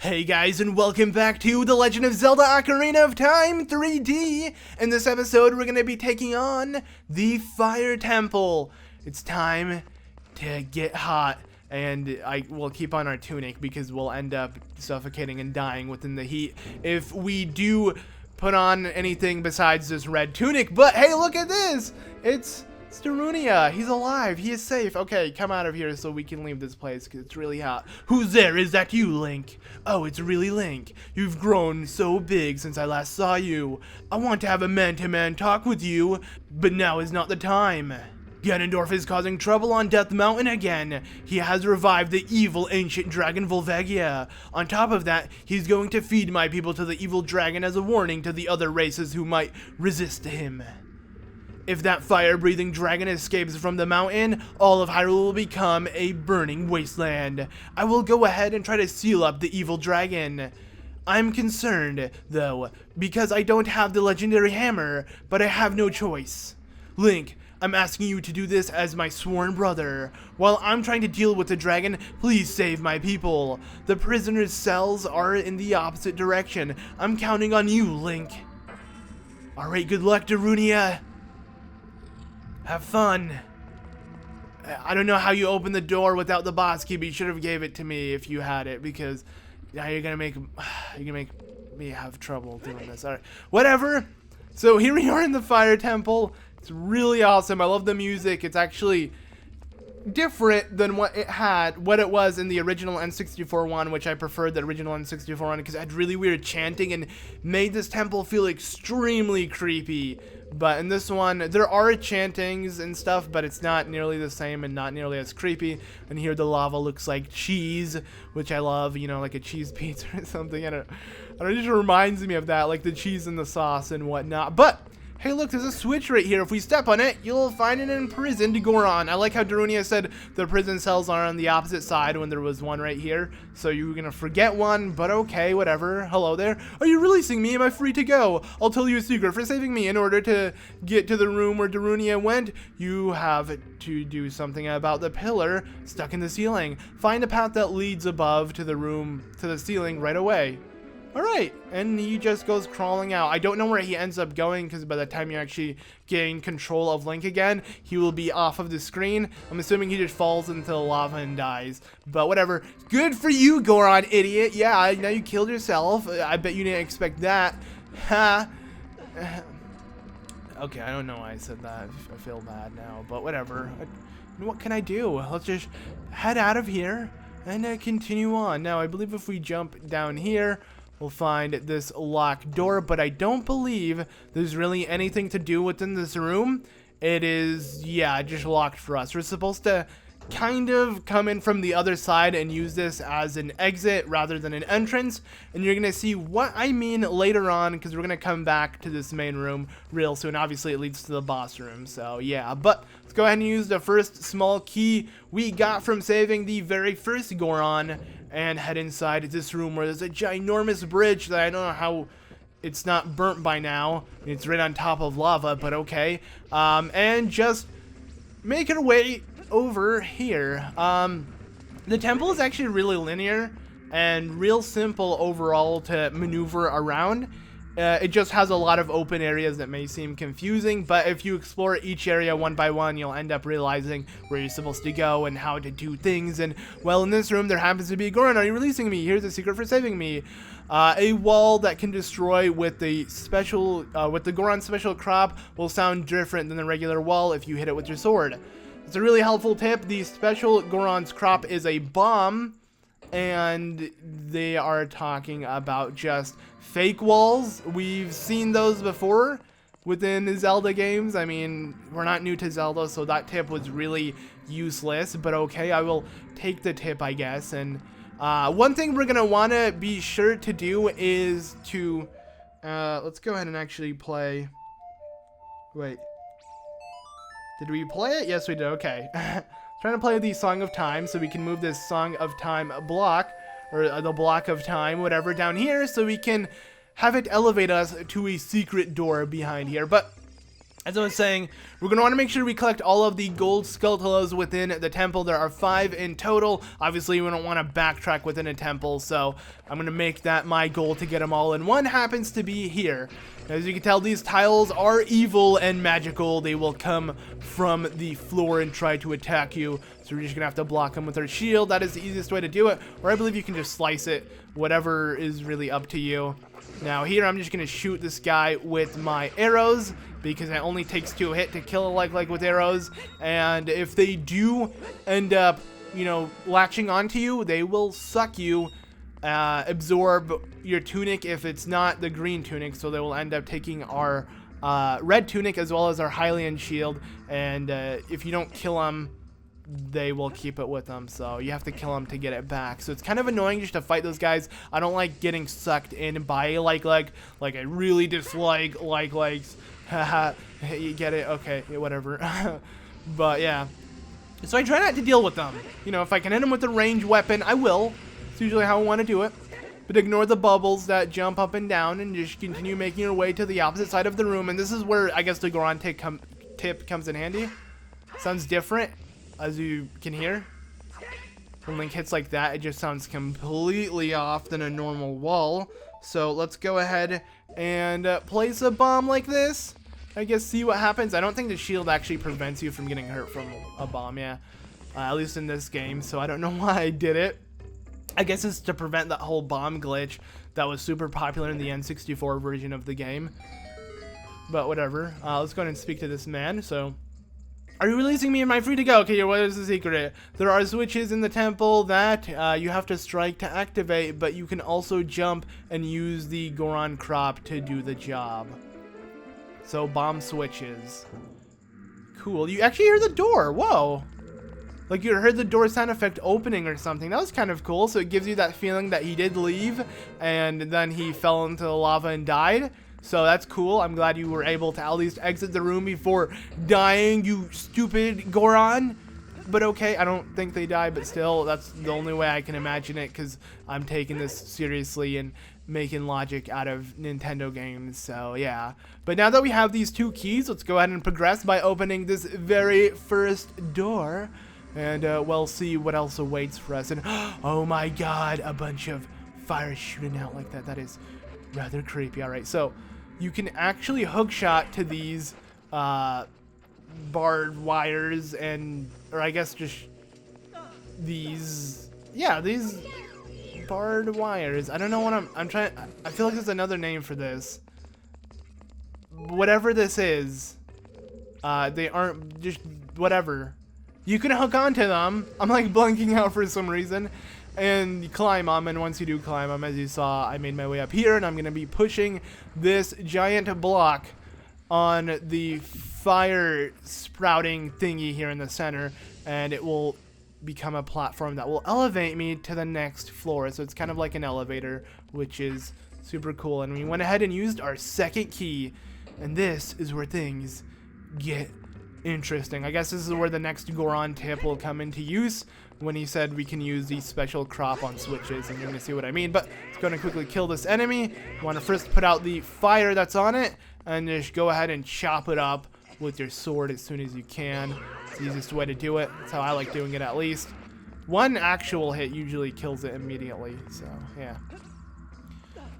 Hey guys, and welcome back to The Legend of Zelda Ocarina of Time 3D. In this episode, we're going to be taking on the Fire Temple. It's time to get hot, and I will keep on our tunic because we'll end up suffocating and dying within the heat if we do put on anything besides this red tunic. But hey, look at this! It's Darunia. He's alive. He is safe. Okay, come out of here so we can leave this place because it's really hot. Who's there? Is that you, Link? Oh, it's really Link. You've grown so big since I last saw you. I want to have a man-to-man talk with you, but now is not the time. Ganondorf is causing trouble on Death Mountain again. He has revived the evil ancient dragon Volvagia. On top of that, he's going to feed my people to the evil dragon as a warning to the other races who might resist him. If that fire-breathing dragon escapes from the mountain, all of Hyrule will become a burning wasteland. I will go ahead and try to seal up the evil dragon. I'm concerned, though, because I don't have the legendary hammer, but I have no choice. Link, I'm asking you to do this as my sworn brother. While I'm trying to deal with the dragon, please save my people. The prisoners' cells are in the opposite direction. I'm counting on you, Link. Alright, good luck, Darunia. Have fun. I don't know how you open the door without the boss key, but you should have gave it to me if you had it, because now you're gonna make me have trouble doing this. Alright, whatever. So here we are in the Fire Temple. It's really awesome. I love the music. It's actually different than what it was in the original N64 one, which I preferred the original N64 one because it had really weird chanting and made this temple feel extremely creepy. But in this one, there are chantings and stuff, but it's not nearly the same and not nearly as creepy. And here the lava looks like cheese, which I love, you know, like a cheese pizza or something. I don't know, it just reminds me of that, like the cheese and the sauce and whatnot. But hey, look, there's a switch right here. If we step on it, you'll find an imprisoned Goron. I like how Darunia said the prison cells are on the opposite side when there was one right here. So you were gonna forget one, but okay, whatever. Hello there. Are you releasing me? Am I free to go? I'll tell you a secret. For saving me, in order to get to the room where Darunia went, you have to do something about the pillar stuck in the ceiling. Find a path that leads above to the room, to the ceiling right away. Alright, and he just goes crawling out. I don't know where he ends up going, because by the time you actually gain control of Link again, he will be off of the screen. I'm assuming he just falls into the lava and dies. But whatever. Good for you, Goron, idiot. Yeah, now you killed yourself. I bet you didn't expect that. Ha. Okay, I don't know why I said that. I feel bad now, but whatever. What can I do? Let's just head out of here and continue on. Now, I believe if we jump down here, we'll find this locked door, but I don't believe there's really anything to do within this room. It is, yeah, just locked for us. We're supposed to kind of come in from the other side and use this as an exit rather than an entrance, and you're gonna see what I mean later on, because we're gonna come back to this main room real soon. Obviously it leads to the boss room, so yeah, but let's go ahead and use the first small key we got from saving the very first Goron and head inside this room where there's a ginormous bridge that I don't know how it's not burnt by now. It's right on top of lava, but okay. And just make our way over here. The temple is actually really linear and real simple overall to maneuver around. It just has a lot of open areas that may seem confusing, but if you explore each area one by one, you'll end up realizing where you're supposed to go and how to do things. And well, in this room there happens to be a Goron. Are you releasing me? Here's a secret for saving me. A wall that can destroy with the special with the Goron special crop will sound different than the regular wall if you hit it with your sword. It's a really helpful tip. The special Goron's crop is a bomb, and they are talking about just fake walls. We've seen those before within the Zelda games. I mean, we're not new to Zelda, so that tip was really useless, but okay, I will take the tip, I guess. And one thing we're gonna want to be sure to do is to let's go ahead and actually play. Wait, did we play it? Yes, we did. Okay. Trying to play the Song of Time so we can move this Song of Time block, or the block of time, whatever, down here so we can have it elevate us to a secret door behind here. But As I was saying, we're going to want to make sure we collect all of the gold Skulltulas within the temple. There are 5 in total. Obviously, we don't want to backtrack within a temple, so I'm going to make that my goal to get them all. And one happens to be here. As you can tell, these tiles are evil and magical. They will come from the floor and try to attack you. So we're just going to have to block them with our shield. That is the easiest way to do it. Or I believe you can just slice it. Whatever is really up to you. Now here, I'm just going to shoot this guy with my arrows, because it only takes 2 hits to kill a like with arrows. And if they do end up, you know, latching onto you, they will suck you, absorb your tunic if it's not the green tunic. So they will end up taking our red tunic as well as our Hylian shield. And if you don't kill them, they will keep it with them, so you have to kill them to get it back. So it's kind of annoying just to fight those guys. I don't like getting sucked in by like I really dislike likes. Haha, you get it? Okay, yeah, whatever. But yeah, so I try not to deal with them. You know, if I can hit them with a ranged weapon, I will. It's usually how I want to do it. But ignore the bubbles that jump up and down and just continue making your way to the opposite side of the room. And this is where I guess the Goron tip comes in handy. Sounds different. As you can hear, when Link hits like that, it just sounds completely off than a normal wall. So let's go ahead and place a bomb like this. I guess see what happens. I don't think the shield actually prevents you from getting hurt from a bomb, yeah. At least in this game, so I don't know why I did it. I guess it's to prevent that whole bomb glitch that was super popular in the N64 version of the game. But whatever. Let's go ahead and speak to this man, so... Are you releasing me? Am I free to go? Okay, what is the secret? There are switches in the temple that you have to strike to activate, but you can also jump and use the Goron crop to do the job. So, bomb switches. Cool. You actually hear the door. Whoa. Like you heard the door sound effect opening or something. That was kind of cool. So it gives you that feeling that he did leave and then he fell into the lava and died. So that's cool. I'm glad you were able to at least exit the room before dying, you stupid Goron. But okay, I don't think they die, but still, that's the only way I can imagine it because I'm taking this seriously and making logic out of Nintendo games, so yeah. But now that we have these 2 keys, let's go ahead and progress by opening this very first door. And we'll see what else awaits for us. And oh my god, a bunch of fire shooting out like that. That is rather creepy. Alright, so you can actually hookshot to these barbed wires or I guess just these, yeah, these barbed wires. I don't know what I'm trying, I feel like there's another name for this. Whatever this is, they aren't, just whatever. You can hook onto them. I'm like blanking out for some reason. And you climb them, and once you do climb them, as you saw, I made my way up here, and I'm going to be pushing this giant block on the fire sprouting thingy here in the center, and it will become a platform that will elevate me to the next floor. So it's kind of like an elevator, which is super cool. And we went ahead and used our second key, and this is where things get interesting. I guess this is where the next Goron tip will come into use, when he said we can use these special crop on switches, and you're going to see what I mean. But let's go and quickly kill this enemy. You want to first put out the fire that's on it, and just go ahead and chop it up with your sword as soon as you can. It's the easiest way to do it. That's how I like doing it, at least. One actual hit usually kills it immediately, so yeah.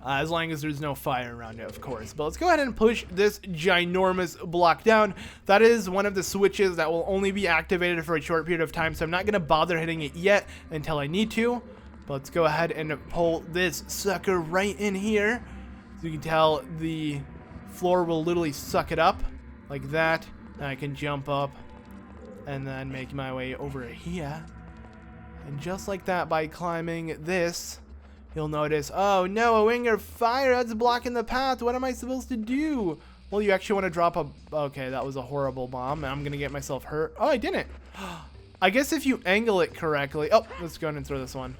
As long as there's no fire around it, of course. But let's go ahead and push this ginormous block down. That is one of the switches that will only be activated for a short period of time, so I'm not going to bother hitting it yet until I need to. But let's go ahead and pull this sucker right in here. So you can tell the floor will literally suck it up like that. And I can jump up and then make my way over here. And just like that, by climbing this, you'll notice, oh no, a wing of fire, that's blocking the path. What am I supposed to do? Well, you actually want to drop a... Okay, that was a horrible bomb, and I'm going to get myself hurt. Oh, I didn't. I guess if you angle it correctly... Oh, let's go ahead and throw this one.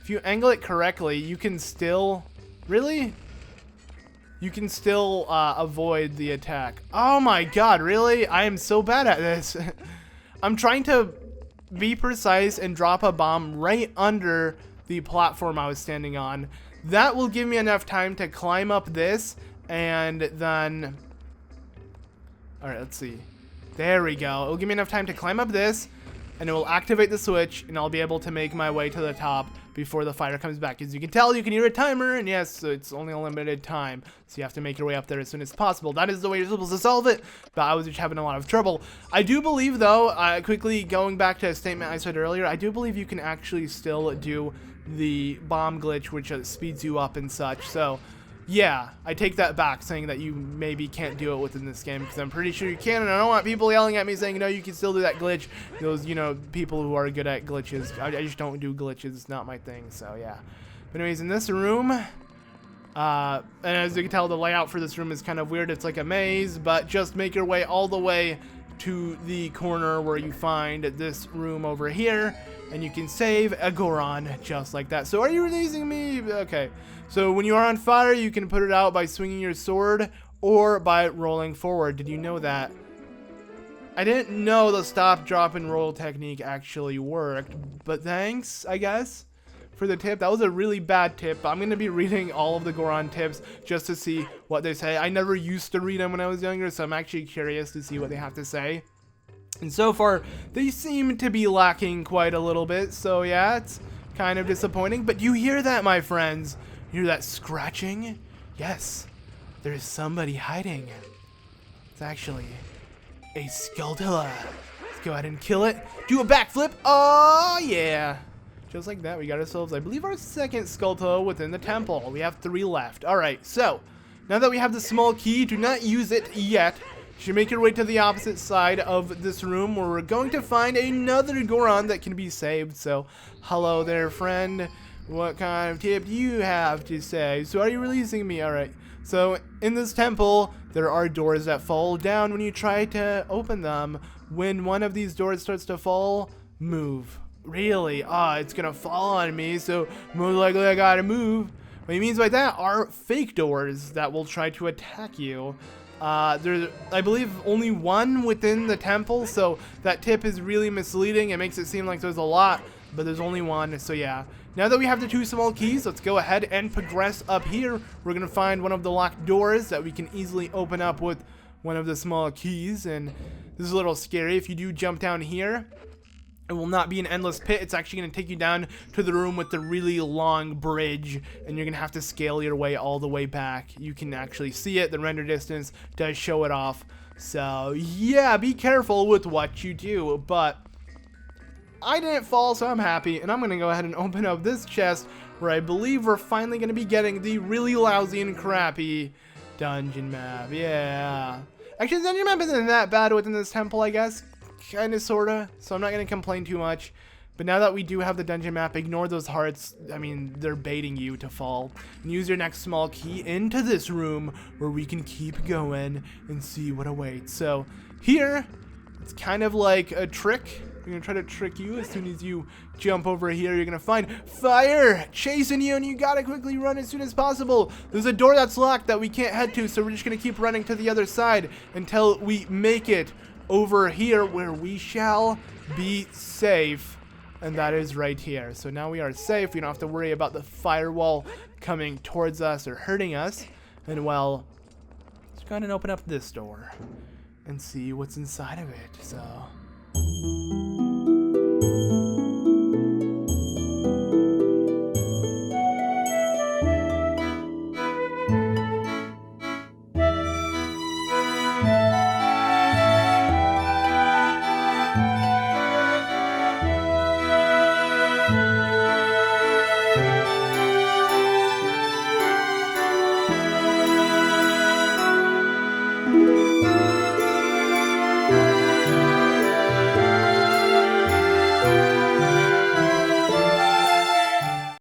If you angle it correctly, you can still... Really? You can still avoid the attack. Oh my god, really? I am so bad at this. I'm trying to be precise and drop a bomb right under the platform I was standing on. That will give me enough time to climb up this, and then All right, let's see. There we go. It'll give me enough time to climb up this, and it will activate the switch, and I'll be able to make my way to the top before the fire comes back. As you can tell, you can hear a timer, and yes, so it's only a limited time, so you have to make your way up there as soon as possible. That is the way you're supposed to solve it, but I was just having a lot of trouble. I do believe, though, quickly going back to a statement I said earlier, I do believe you can actually still do the bomb glitch, which speeds you up and such, so yeah, I take that back, saying that you maybe can't do it within this game, because I'm pretty sure you can, and I don't want people yelling at me saying, no, you can still do that glitch. Those, you know, people who are good at glitches. I just don't do glitches. It's not my thing, so yeah. But anyways, in this room, and as you can tell, the layout for this room is kind of weird. It's like a maze, but just make your way all the way to the corner where you find this room over here, and you can save a Goron just like that. So are you releasing me? Okay. So when you are on fire, you can put it out by swinging your sword or by rolling forward. Did you know that? I didn't know the stop, drop, and roll technique actually worked, but thanks, I guess, for the tip. That was a really bad tip. I'm going to be reading all of the Goron tips just to see what they say. I never used to read them when I was younger, so I'm actually curious to see what they have to say. And so far, they seem to be lacking quite a little bit, so yeah, it's kind of disappointing. But you hear that, my friends? You hear that scratching? Yes, there is somebody hiding. It's actually a Skulltula. Let's go ahead and kill it. Do a backflip. Oh, yeah. Just like that, we got ourselves, I believe, our second Skulltula within the temple. We have 3 left. All right, so now that we have the small key, do not use it yet. You should make your way to the opposite side of this room where we're going to find another Goron that can be saved. So, hello there, friend. What kind of tip do you have to say? So are you releasing me? All right. So in this temple, there are doors that fall down when you try to open them. When one of these doors starts to fall, move. Really? It's going to fall on me, so most likely I got to move. What he means by that are fake doors that will try to attack you. There's, I believe, only one within the temple, so that tip is really misleading. It makes it seem like there's a lot, but there's only one, so yeah. Now that we have the 2 small keys, let's go ahead and progress up here. We're going to find one of the locked doors that we can easily open up with one of the small keys, and this is a little scary. If you do jump down here, it will not be an endless pit. It's actually going to take you down to the room with the really long bridge, and you're going to have to scale your way all the way back. You can actually see it. The render distance does show it off. So, yeah, be careful with what you do, but I didn't fall, so I'm happy, and I'm going to go ahead and open up this chest where I believe we're finally going to be getting the really lousy and crappy dungeon map. Yeah. Actually, the dungeon map isn't that bad within this temple, I guess. Kind of, sort of, so I'm not going to complain too much. But now that we do have the dungeon map, ignore those hearts. I mean, they're baiting you to fall. And use your next small key into this room where we can keep going and see what awaits. So here, it's kind of like a trick. We're going to try to trick you. As soon as you jump over here, you're going to find fire chasing you, and you got to quickly run as soon as possible. There's a door that's locked that we can't head to, so we're just going to keep running to the other side until we make it over here where we shall be safe. And that is right here. So now we are safe. We don't have to worry about the firewall coming towards us or hurting us. And well, let's go ahead and open up this door and see what's inside of it. So